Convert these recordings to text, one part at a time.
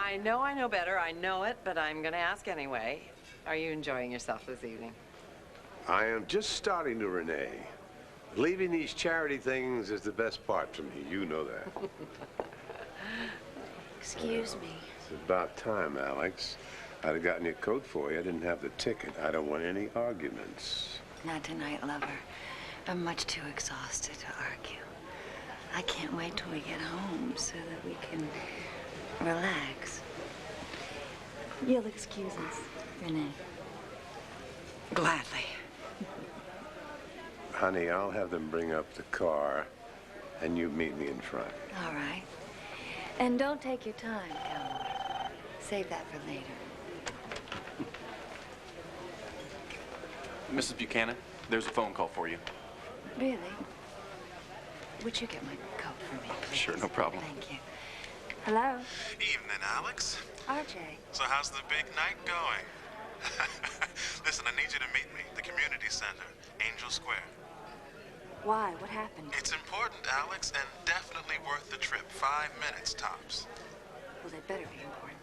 I know better. I know it, but I'm going to ask anyway. Are you enjoying yourself this evening? I am just starting to, Renee. Leaving these charity things is the best part for me. You know that. Excuse me. It's about time, Alex. I'd have gotten your coat for you. I didn't have the ticket. I don't want any arguments. Not tonight, lover. I'm much too exhausted to argue. I can't wait till we get home so that we can relax. You'll excuse us, Renee. Gladly. Honey, I'll have them bring up the car, and you meet me in front. All right. And don't take your time, Gannon. Save that for later. Mrs. Buchanan, there's a phone call for you. Really? Would you get my coat for me, please? Sure, no problem. Thank you. Hello? Evening, Alex. RJ. So how's the big night going? Listen, I need you to meet me. The community center, Angel Square. Why? What happened? It's important, Alex, and definitely worth the trip. 5 minutes tops. Well, it better be important.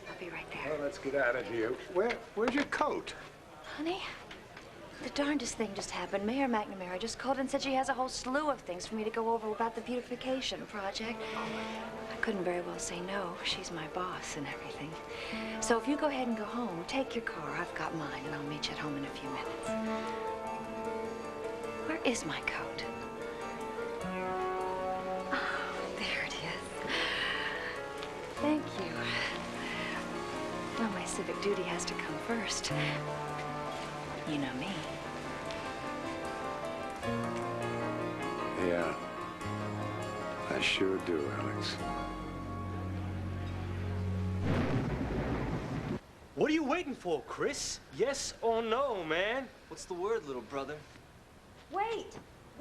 I'll be right there. Well, let's get out of here. Where's your coat? Honey, the darndest thing just happened. Mayor McNamara just called and said she has a whole slew of things for me to go over about the beautification project. I couldn't very well say no. She's my boss and everything. So if you go ahead and go home, take your car. I've got mine, and I'll meet you at home in a few minutes. Where is my coat? Oh, there it is. Thank you. Well, my civic duty has to come first. You know me. Yeah, I sure do, Alex. What are you waiting for, Chris? Yes or no, man? What's the word, little brother? Wait!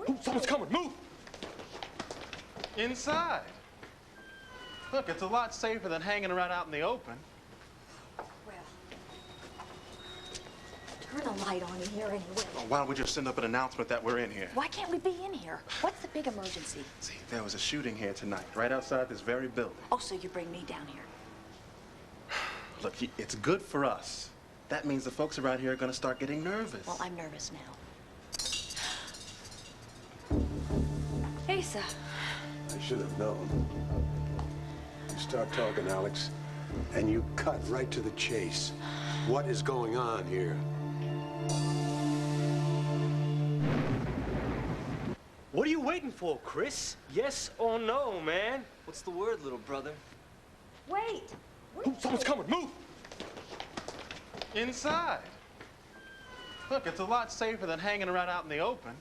Ooh, someone's coming, move! Inside. Look, it's a lot safer than hanging around out in the open. Turn a light on in here anyway. Well, why don't we just send up an announcement that we're in here? Why can't we be in here? What's the big emergency? See, there was a shooting here tonight, right outside this very building. Oh, so you bring me down here? Look, it's good for us. That means the folks around here are going to start getting nervous. Well, I'm nervous now. Asa. I should have known. You start talking, Alex, and you cut right to the chase. What is going on here? What are you waiting for, Chris? Yes or no, man? What's the word, little brother? Wait! Ooh, someone's coming, move! Inside. Look, it's a lot safer than hanging around out in the open.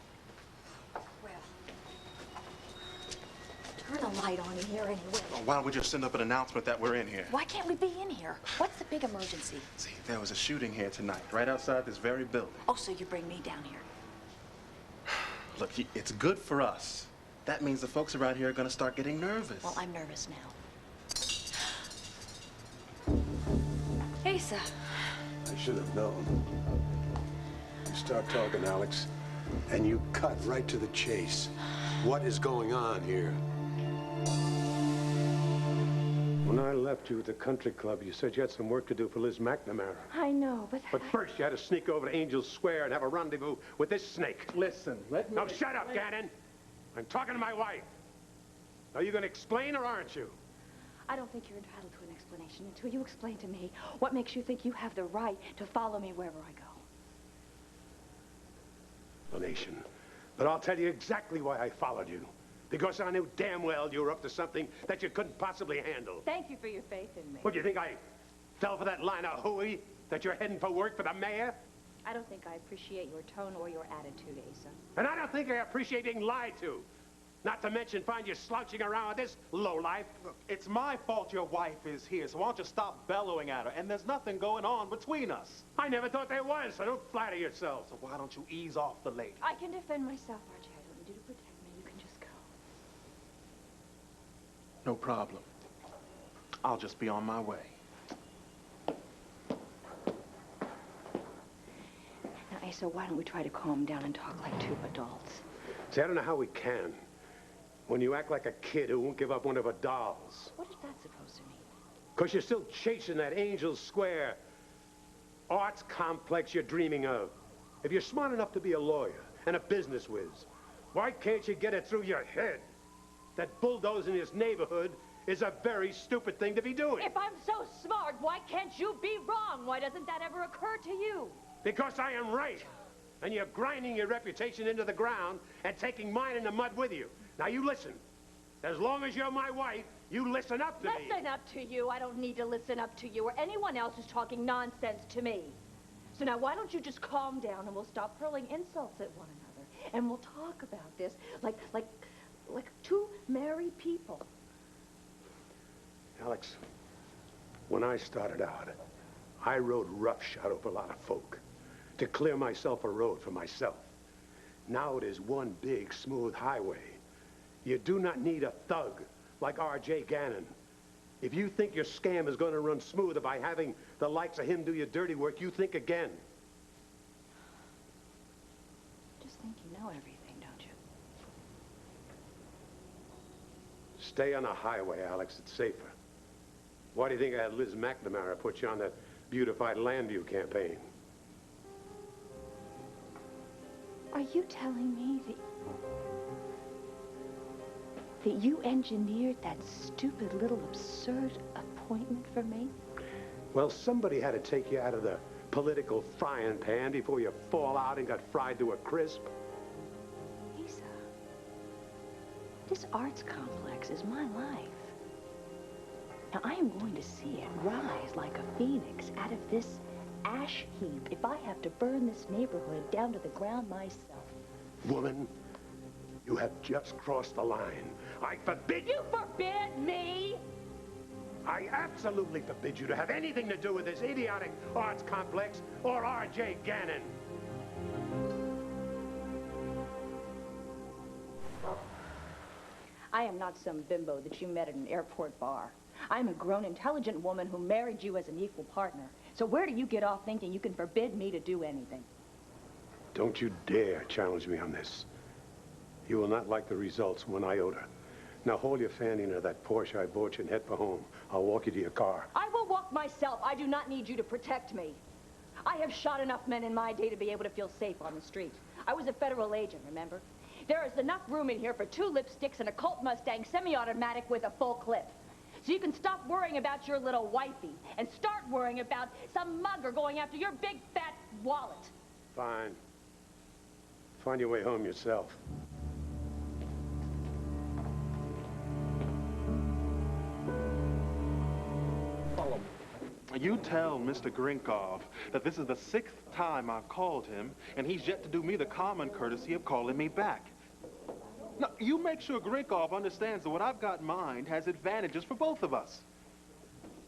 Turn a light on in here anyway. Well, why don't we just send up an announcement that we're in here? Why can't we be in here? What's the big emergency? See, there was a shooting here tonight, right outside this very building. Oh, so you bring me down here? Look, it's good for us. That means the folks around here are going to start getting nervous. Well, I'm nervous now. Asa. I should have known. You start talking, Alex, and you cut right to the chase. What is going on here? When I left you at the country club, you said you had some work to do for Liz McNamara. I know, but... But first, you had to sneak over to Angel Square and have a rendezvous with this snake. Listen, let me... Now, shut up, Gannon. I'm talking to my wife. Are you going to explain or aren't you? I don't think you're entitled to an explanation until you explain to me what makes you think you have the right to follow me wherever I go. Explanation. But I'll tell you exactly why I followed you. Because I knew damn well you were up to something that you couldn't possibly handle. Thank you for your faith in me. What, do you think I fell for that line of hooey that you're heading for work for the mayor? I don't think I appreciate your tone or your attitude, Asa. And I don't think I appreciate being lied to. Not to mention find you slouching around with this lowlife. Look, it's my fault your wife is here, so why don't you stop bellowing at her? And there's nothing going on between us. I never thought there was, so don't flatter yourself. So why don't you ease off the lady? I can defend myself, RJ. I don't need you to protect me. You can just go. No problem. I'll just be on my way. Now, Asa, why don't we try to calm down and talk like two adults? See, I don't know how we can. When you act like a kid who won't give up one of her dolls. What is that supposed to mean? Because you're still chasing that Angel Square arts complex you're dreaming of. If you're smart enough to be a lawyer and a business whiz, why can't you get it through your head that bulldozing this neighborhood is a very stupid thing to be doing? If I'm so smart, why can't you be wrong? Why doesn't that ever occur to you? Because I am right. And you're grinding your reputation into the ground and taking mine in the mud with you. Now you listen. As long as you're my wife, you listen up to me. Listen up to you? I don't need to listen up to you or anyone else who's talking nonsense to me. So now why don't you just calm down and we'll stop hurling insults at one another and we'll talk about this like two married people. Alex, when I started out, I rode roughshod over a lot of folk to clear myself a road for myself. Now it is one big, smooth highway. You do not need a thug like R.J. Gannon. If you think your scam is going to run smoother by having the likes of him do your dirty work, you think again. Just think you know everything, don't you? Stay on the highway, Alex. It's safer. Why do you think I had Liz McNamara put you on that beautified Landview campaign? Are you telling me that you engineered that stupid little absurd appointment for me? Well, somebody had to take you out of the political frying pan before you fall out and got fried to a crisp. Lisa, this arts complex is my life. Now, I am going to see it rise like a phoenix out of this ash heap if I have to burn this neighborhood down to the ground myself. Woman, you have just crossed the line. I forbid you. You forbid me? I absolutely forbid you to have anything to do with this idiotic arts complex or R.J. Gannon. I am not some bimbo that you met at an airport bar. I'm a grown, intelligent woman who married you as an equal partner. So where do you get off thinking you can forbid me to do anything? Don't you dare challenge me on this. You will not like the results 1 iota. Now hold your fanny into that Porsche I bought you and head for home. I'll walk you to your car. I will walk myself. I do not need you to protect me. I have shot enough men in my day to be able to feel safe on the street. I was a federal agent, remember? There is enough room in here for 2 lipsticks and a Colt Mustang semi-automatic with a full clip. So you can stop worrying about your little wifey and start worrying about some mugger going after your big fat wallet. Fine. Find your way home yourself. Follow me. You tell Mr. Grinkov that this is the 6th time I've called him, and he's yet to do me the common courtesy of calling me back. Now, you make sure Grinkov understands that what I've got in mind has advantages for both of us.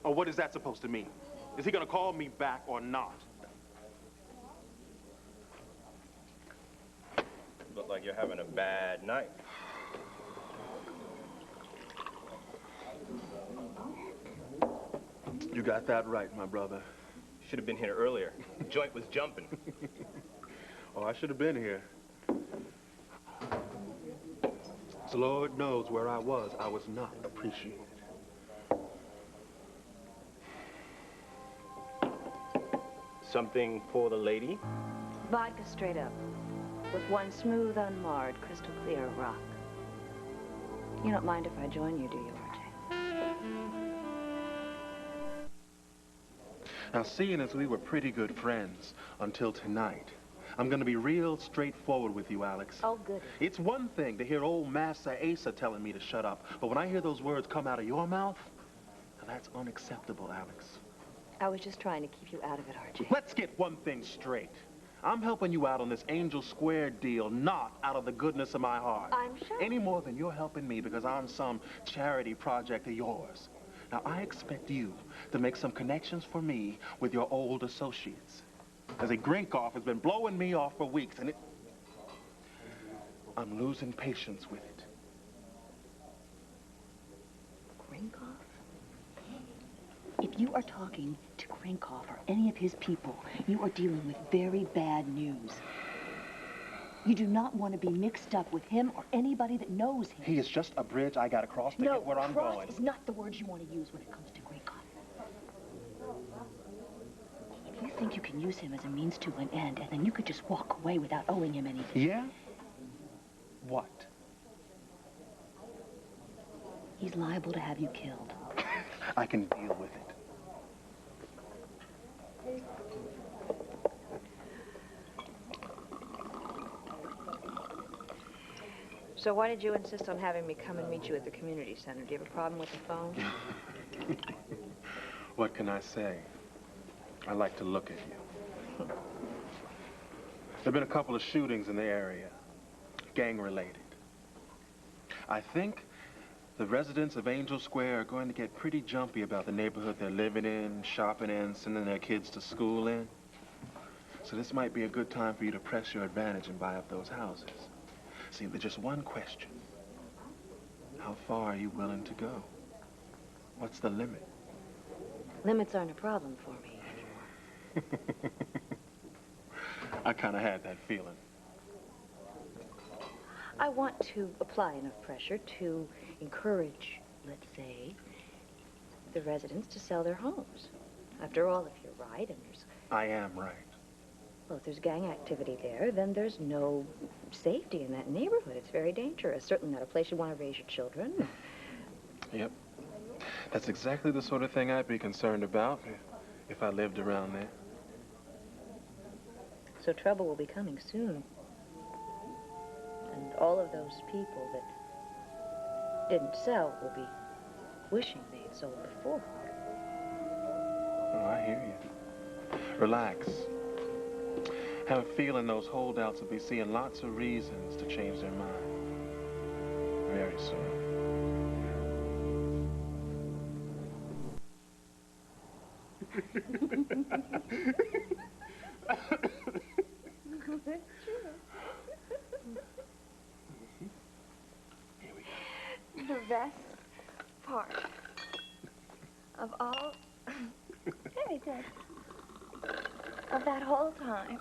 Or what is that supposed to mean? Is he going to call me back or not? Look like you're having a bad night. You got that right, my brother. Should have been here earlier. The joint was jumping. Oh, I should have been here. The Lord knows where I was not appreciated. Something for the lady? Vodka straight up, with one smooth, unmarred, crystal clear rock. You don't mind if I join you, do you, RJ? Now, seeing as we were pretty good friends until tonight, I'm going to be real straightforward with you, Alex. Oh, good. It's one thing to hear old Master Asa telling me to shut up, but when I hear those words come out of your mouth, now that's unacceptable, Alex. I was just trying to keep you out of it, RJ. Let's get one thing straight. I'm helping you out on this Angel Square deal, not out of the goodness of my heart. I'm sure. Any more than you're helping me because I'm some charity project of yours. Now, I expect you to make some connections for me with your old associates. As a Grinkov has been blowing me off for weeks, and I'm losing patience with it. Grinkov? If you are talking to Grinkov or any of his people, you are dealing with very bad news. You do not want to be mixed up with him or anybody that knows him. He is just a bridge I got to cross to get where I'm going. Cross is not the word you want to use when it comes to Grinkov. If you think you can use him as a means to an end, and then you could just walk away without owing him anything. Yeah? What? He's liable to have you killed. I can deal with it. So why did you insist on having me come and meet you at the community center? Do you have a problem with the phone? What can I say? I like to look at you. There have been a couple of shootings in the area, gang-related. I think the residents of Angel Square are going to get pretty jumpy about the neighborhood they're living in, shopping in, sending their kids to school in. So this might be a good time for you to press your advantage and buy up those houses. See, there's just one question. How far are you willing to go? What's the limit? Limits aren't a problem for me anymore. I kind of had that feeling. I want to apply enough pressure to encourage, let's say, the residents to sell their homes. After all, if you're right and there's... I am right. Well, if there's gang activity there, then there's no safety in that neighborhood. It's very dangerous. Certainly not a place you want to raise your children. Yep. That's exactly the sort of thing I'd be concerned about if I lived around there. So trouble will be coming soon. And all of those people that didn't sell will be wishing they'd sold before. Oh, I hear you. Relax. Have a feeling those holdouts will be seeing lots of reasons to change their mind. Very soon. The best part of all... Hey, Dad. Of that whole time.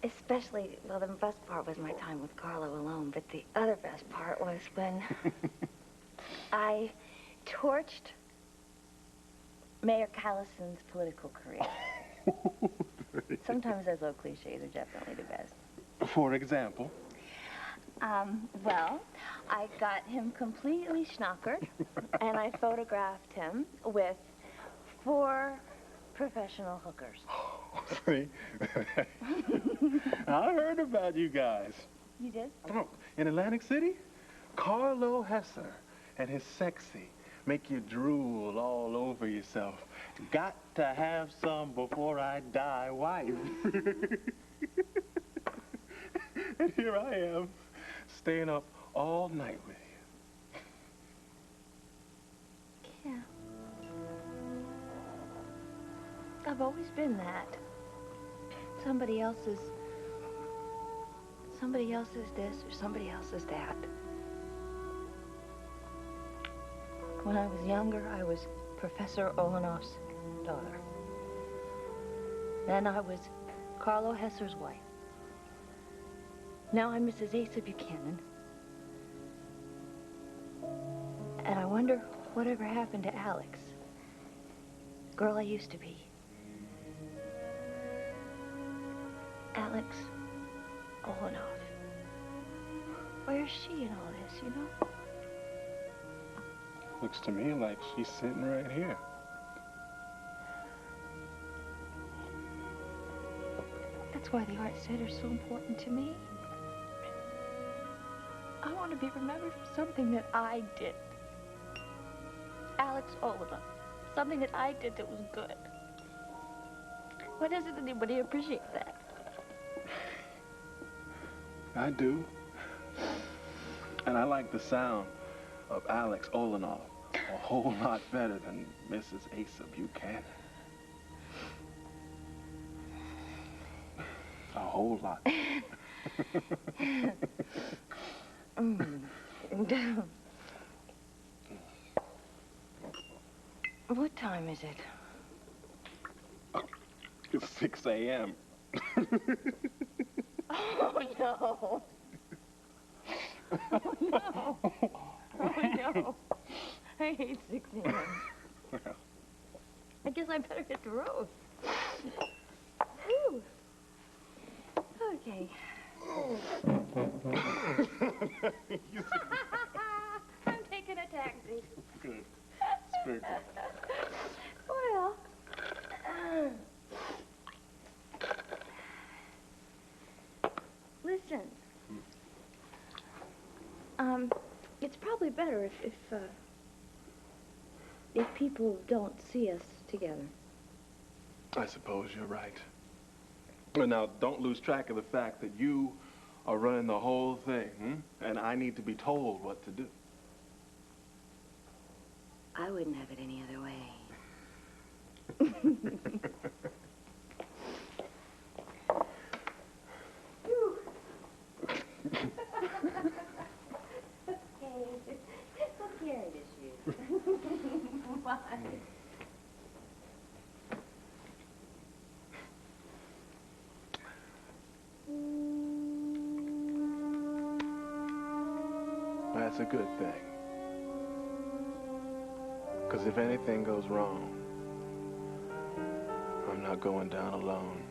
Especially, well, the best part was my time with Carlo alone, but the other best part was when I torched Mayor Callison's political career. Sometimes those little cliches are definitely the best. For example? Well, I got him completely schnockered, and I photographed him with 4 professional hookers. See? I heard about you guys. You did? Oh, in Atlantic City? Carlo Hesser and his sexy, make you drool all over yourself. Got to have some before I die wife. And here I am, staying up all night with you. Yeah. I've always been that. Somebody else is this or somebody else is that. When I was younger, I was Professor Olenoff's daughter. Then I was Carlo Hesser's wife. Now I'm Mrs. Asa Buchanan. And I wonder whatever happened to Alex, the girl I used to be. Alex Olenoff. Where's she in all this, you know? Looks to me like she's sitting right here. That's why the art center's so important to me. I want to be remembered for something that I did. Alex Olenoff. Something that I did that was good. Why doesn't anybody appreciate that? I do. And I like the sound of Alex Olenoff a whole lot better than Mrs. Asa Buchanan. A whole lot. What time is it? It's 6 a.m. Oh, no. Oh, no. Oh, no. I hate 6 a.m. Well. I guess I better hit the road. Whew. Okay. I'm taking a taxi. Good. It's very good. Well. Listen. It's probably better if people don't see us together. I suppose you're right. But now, don't lose track of the fact that you are running the whole thing, and I need to be told what to do. I wouldn't have it any other way. Let's carry this shoe. Why? That's a good thing. Because if anything goes wrong, I'm not going down alone.